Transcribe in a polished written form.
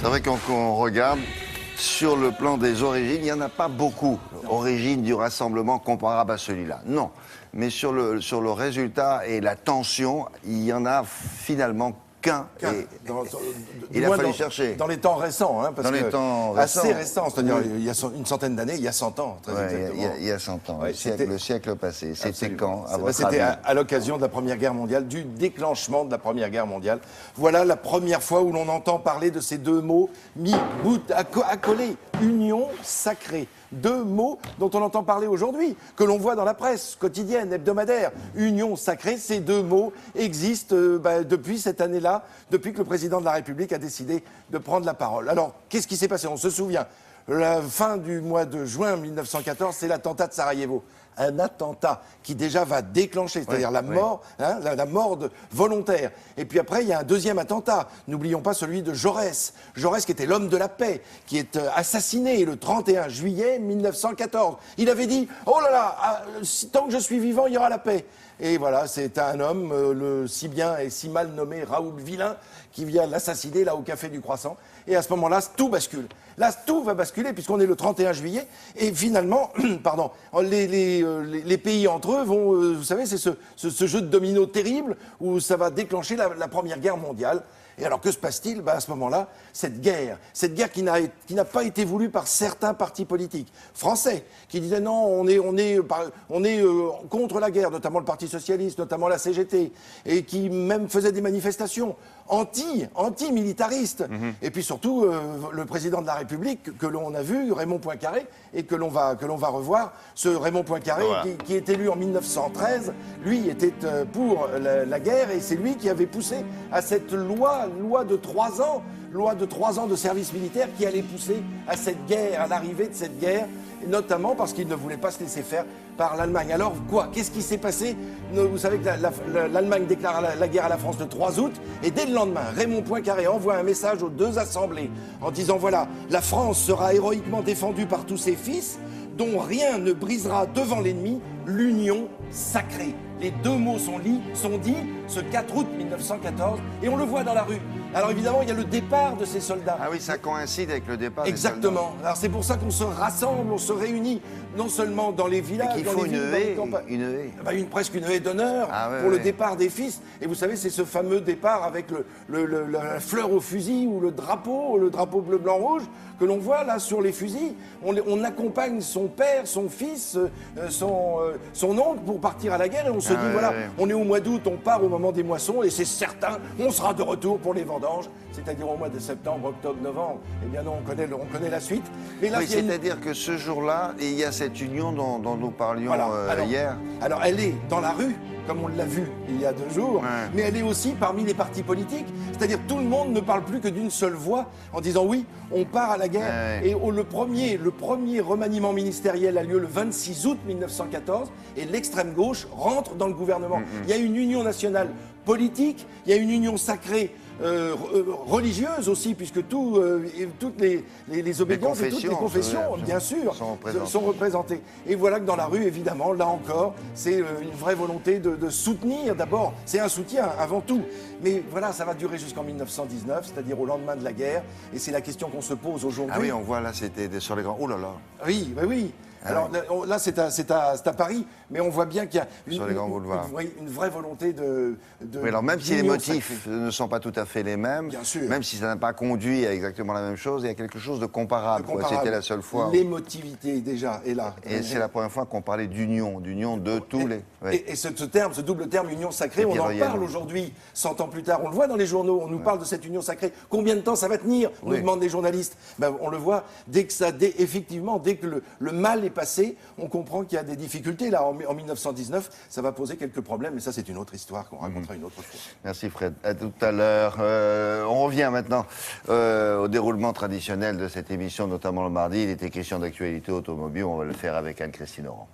C'est vrai qu'on regarde sur le plan des origines, il n'y en a pas beaucoup. Origine du rassemblement comparable à celui-là. Non. Mais sur le résultat et la tension, il y en a finalement qu'un. Il a fallu chercher. Dans les temps récents, hein, parce dans les que temps récents. assez récents, c'est-à-dire il y a une centaine d'années, il y a 100 ans, très exactement. Il y a 100 ans, Ouais, le siècle passé. C'était quand, à votre C'était avis? à l'occasion de la Première Guerre mondiale, du déclenchement de la Première Guerre mondiale. Voilà la première fois où l'on entend parler de ces deux mots mis bout à coller. Union sacrée. Deux mots dont on entend parler aujourd'hui, que l'on voit dans la presse quotidienne, hebdomadaire. Union sacrée, ces deux mots existent depuis cette année-là, depuis que le président de la République a décidé de prendre la parole. Alors, qu'est-ce qui s'est passé? On se souvient, la fin du mois de juin 1914, c'est l'attentat de Sarajevo. Un attentat qui déjà va déclencher, c'est-à-dire la mort, hein, la mort volontaire. Et puis après, il y a un deuxième attentat. N'oublions pas celui de Jaurès. Jaurès qui était l'homme de la paix, qui est assassiné le 31 juillet 1914. Il avait dit « Oh là là, tant que je suis vivant, il y aura la paix ». Et voilà, c'est un homme, le si bien et si mal nommé Raoul Villain, qui vient l'assassiner là au Café du Croissant. Et à ce moment-là, tout bascule. Là, tout va basculer puisqu'on est le 31 juillet. Et finalement, pardon, les pays entre eux vont, vous savez, c'est ce jeu de domino terrible où ça va déclencher la Première Guerre mondiale. Et alors, que se passe-t-il? À ce moment-là, cette guerre qui n'a pas été voulue par certains partis politiques français, qui disaient non, on est contre la guerre, notamment le Parti socialiste, notamment la CGT, et qui même faisaient des manifestations anti-militaristes. Et puis surtout, le président de la République, que l'on a vu, Raymond Poincaré, et que l'on va revoir, ce Raymond Poincaré, qui est élu en 1913, lui était pour la guerre, et c'est lui qui avait poussé à cette loi de 3 ans, de service militaire qui allait pousser à cette guerre, à l'arrivée de cette guerre, et notamment parce qu'il ne voulait pas se laisser faire par l'Allemagne. Alors quoi? Qu'est-ce qui s'est passé? Vous savez que l'Allemagne déclare la guerre à la France le 3 août, et dès le lendemain, Raymond Poincaré envoie un message aux deux assemblées en disant voilà, la France sera héroïquement défendue par tous ses fils, dont rien ne brisera devant l'ennemi l'union sacrée. Les deux mots sont dits ce 4 août 1914, et on le voit dans la rue. Alors évidemment, il y a le départ de ces soldats. Ah oui, ça coïncide avec le départ Exactement. des soldats. Alors c'est pour ça qu'on se rassemble, on se réunit, non seulement dans les villages, il dans faut les villes, une haie. Presque une haie d'honneur pour le départ des fils. Et vous savez, c'est ce fameux départ avec la fleur au fusil ou le drapeau bleu, blanc, rouge que l'on voit là sur les fusils. On accompagne son père, son fils, son oncle pour partir à la guerre, et on se dit voilà, on est au mois d'août, on part au moment des moissons, et c'est certain, on sera de retour pour les vendanges, c'est-à-dire au mois de septembre, octobre, novembre. Eh bien non, on connaît la suite. Mais là, c'est-à-dire que ce jour-là, il y a cette union dont nous parlions hier. Alors elle est dans la rue, comme on l'a vu il y a 2 jours, mais elle est aussi parmi les partis politiques. C'est-à-dire tout le monde ne parle plus que d'une seule voix en disant oui, on part à la guerre. Et le premier remaniement ministériel a lieu le 26 août 1914, et l'extrême gauche rentre dans le gouvernement. Il y a une union nationale politique, il y a une union sacrée religieuse aussi, puisque toutes les obédiences et toutes les confessions, bien sûr, sont représentées. Et voilà que dans la rue, évidemment, là encore, c'est une vraie volonté de soutenir. D'abord, c'est un soutien avant tout. Mais voilà, ça va durer jusqu'en 1919, c'est-à-dire au lendemain de la guerre. Et c'est la question qu'on se pose aujourd'hui. Ah oui, on voit là, c'était sur les grands... Oh là là. Oui, oui. Alors là, c'est à Paris, mais on voit bien qu'il y a une vraie volonté de oui, alors même si les motifs ne sont pas tout à fait les mêmes, même si ça n'a pas conduit à exactement la même chose, il y a quelque chose de comparable. C'était la seule fois. L'émotivité, déjà, est là. Et c'est la première fois qu'on parlait d'union de tous les... Et ce double terme, union sacrée, on en parle aujourd'hui, 100 ans plus tard. On le voit dans les journaux, on nous parle de cette union sacrée. Combien de temps ça va tenir, nous demandent les journalistes. On le voit, effectivement, dès que le mal est passé, on comprend qu'il y a des difficultés. Là, en 1919, ça va poser quelques problèmes, mais ça, c'est une autre histoire qu'on racontera une autre fois. Merci Fred. À tout à l'heure. On revient maintenant au déroulement traditionnel de cette émission, notamment le mardi. Il était question d'actualité automobile. On va le faire avec Anne-Christine Laurent.